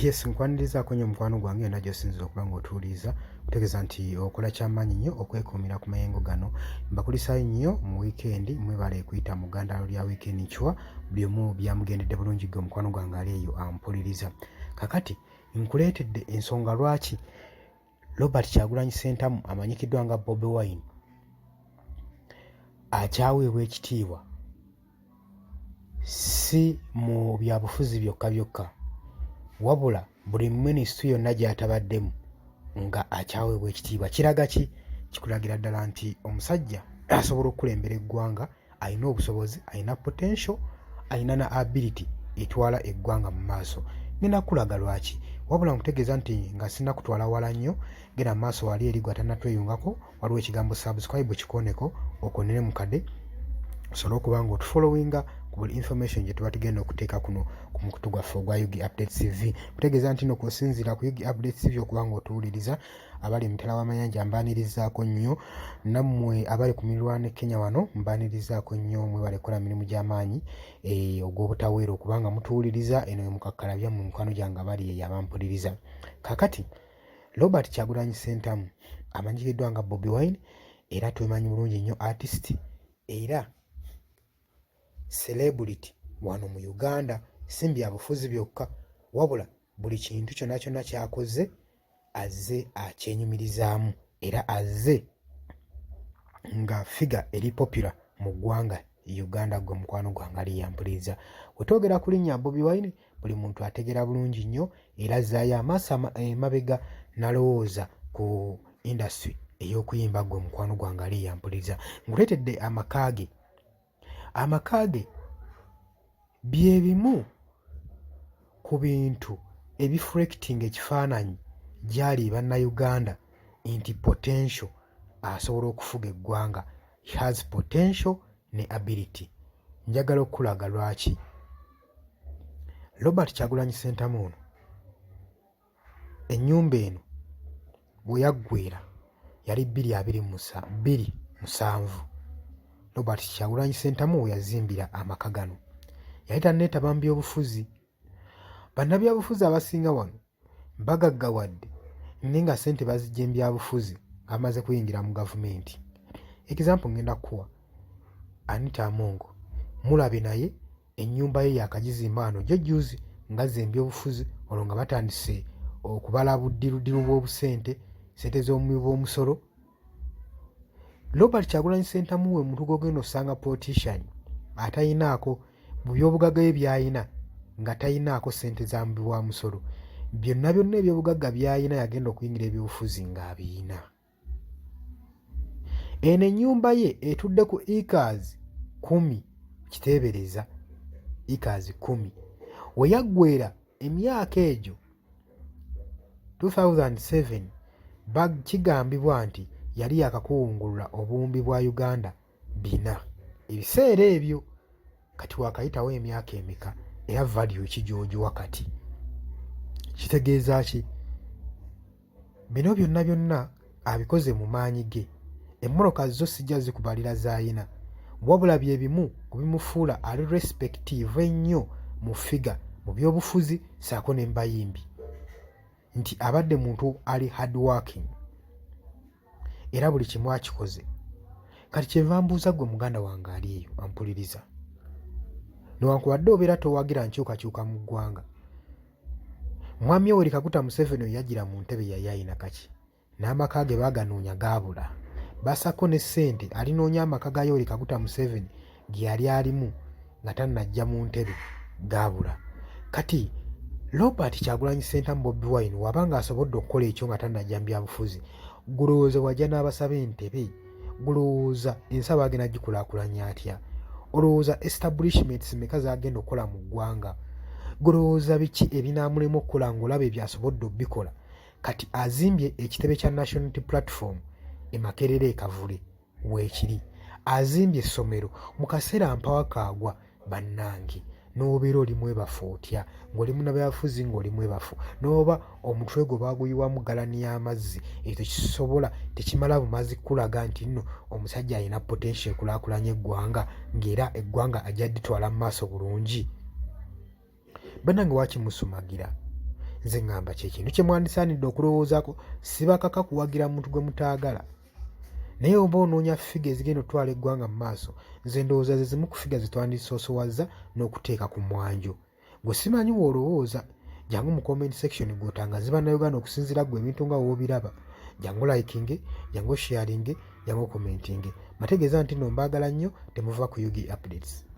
Yes, nkwanirizaako nnyo mukwano gwange yonna gy'osinzira okuba ng'otuwuliriza kutegeeza nti okola kyamaanyi nnyo okwekuumira ku mayengo gano. Mbakulisaayo nnyo mu wiikendi mwebale kuyita mu ggandaalo lya wiikendi nkiwa buli omu byamugendedde bulungi gwe mukwano gwange ali eyo ampuliriza. Kakati nkuleetedde ensonga lwaki Robert Kyagulanyi Ssentamu amanyikiddwa nga Bobi Wine akyaweebwa ekitiibwa si mu byabufuzi byokka byokka wabula buli minisitule yonna gy'atabaddemu nga akyaweebwa ekitiibwa. Kiraga ki? Kikulagira ddala nti omusajja asobola okukulembera eggwanga, alina obusobozi, alina potential, alina na ability etwala eggwanga mu maaso. Ngenda kukulaga lwaki, wabula nkutegeeza nti nga sinna kutwala wala nnyo, genda mu maaso wali eri gw'atannatweyungako, waliwo ekigambo subscribe kikoneko okonere mu kadde osobola okuba ng'otufollowinga ku buli information gye tuba tugenda okuteeka kuno ku mukutu gwaffe ogwa Yugi Updates TV. Kutegeeza nti no kusinziira ku Yugi Updates TV okuba ng'otuwuliriza abali emitala w'amayanja mbaanirizaako nnyo, nammwe abali ku miriraano Kenya wano mbaanirizaako nnyo, mwebale kukola mirimu gy'amaanyi ogw'obutaweera okubanga mutuwuliriza eno emukakkalabya mu mikwano gyange abali eyo abampuliriza. Kaakati Robert Kyagulanyi Ssentamu amanyikiddwa nga Bobi Wine era twemanyi bulungi nnyo artist era celebrity wano mu Uganda, si byabufuzi byokka wabula buli kintu kyonna kyonna ky'akoze azze akyenyumirizaamu era azze nga figa eri popular mu ggwanga Uganda gwe mukwano gwange ali yampuliriza. Bwe twogera ku linnya Bobi Wine buli muntu ategeera bulungi nnyo era azzaayo amaaso emabega n'alowooza ku industry ey'okuyimba gwe mukwano gwange ali yampuliriza. Nguleetedde amakaage. Amakaage bye bimu ku bintu ebiflecting ekifaananyi gy'ali bannayuganda nti potential asobola okufuga eggwanga, he has potential ne ability. Njagala okulaga lwaki Robert Kyagulanyi Ssentamu ono ennyumba eno bwe yaggweera yali 2027. Robert Kyagulanyi Ssentamu we yazimbira amaka gano yali tanneetaba mu byobufuzi. Bannabyabufuzi abasinga wano bagaggawadde naye nga ssente bazijja mu byabufuzi amaze kuyingira mu gavumenti. Example ngenda kuwa Anita Amongo, mulabe naye ennyumba ye yakagizimba wano jjujjuuzi ngazze mu byobufuzi olwo nga batandise okubala buddirudiru bw'obusente, ssente z'omuwi bw'omusolo. Robert Kyagulanyi Ssentamu we muntu gw'ogenda osanga politician atayinaako mu byobugagga bye by'ayina nga tayinaako ssente za mubi wa musolo. Byonna byonna ebyobugagga by'ayina yagenda okuyingira ebyobufuzi ng'abiyina. Eno ennyumba ye etudde ku acres 10 kiteebereza acres 10. We yaggweera emyaka egyo 2007 kigambibwa nti yali yakakuwungulula obuwumbi bwa Uganda 4. Ebiseera ebyo kati wakayitawo emyaka emeka era value ki gy'ogiwa kati? Kitegeeza ki? Bino byonna byonna abikoze mu maanyi ge. Emmoloka zo sijja zikubalira z'ayina wabula bye bimu ku bimufuula ali respective ennyo mu figa mu byobufuzi ssaako ne mbayimbi nti abadde muntu ali hard working era buli kimu akikoze. Kati kyenva mbuuza gwe muganda wange ali eyo ampuliriza, newankubadde obeera towagira nkyukakyuka mu ggwanga, Mwami Yoweri Kaguta Museveni we yajjira mu ntebe yali ayina kaki? N'amaka ge baaganoonya gaabula. Basako ne ssente alinoonya amaka ga Yoweri Kaguta Museveni ge yali alimu nga tannajja mu ntebe gaabula. Kati Robert Kyagulanyi Ssentamu Bobi Wine wabanga asobodde okukola ekyo nga tannajja mu byabufuzi, gulowooza wajja n'abasaba entebe? Gulowooza ensaba agenda gikulaakulanya atya? Olowooza establishments meka z'agenda okukola mu ggwanga? Gulowooza biki ebinaamulema okukola ng'olaba ebyasobodde obbikola? Kati azimbye ekitebe kya National Unity Platform e Makerere e Kavule weekiri, azimbye essomero mu kaseera mpawa kaagwa bannange, n'obeera oli mwebafu otya ng'oli munnabyabufuzi ng'oli mwebafu, n'oba omutwe gwe baaguyiwamu galani y'amazzi, ekyo kisobola tekimala bumazi kulaga nti nno omusajja alina potential ekulaakulanya eggwanga ng'era eggwanga ajja dditwala mu maaso bulungi. Bannange wakimusumagira nze ŋŋamba kyekintu kye mwandisaanidde okulowoozaako. Sibakaka kuwagira muntu gwe mutaagala, naye oba onoonya figa ezigenda otwala eggwanga mu maaso, nze ndowooza ze zimu ku figa ze twandisoosowaza n'okuteeka ku mwanjo. Gwe simanyi w'olowooza, jangu mu comment section gw'otangaze bannayuganda okusinziira ggwe ebintu nga woobiraba. Jangu likinge, jangu sharinge, jangu commentinge. Mategeeza nti nno mbaagala nnyo, temuva ku Yugi Updates.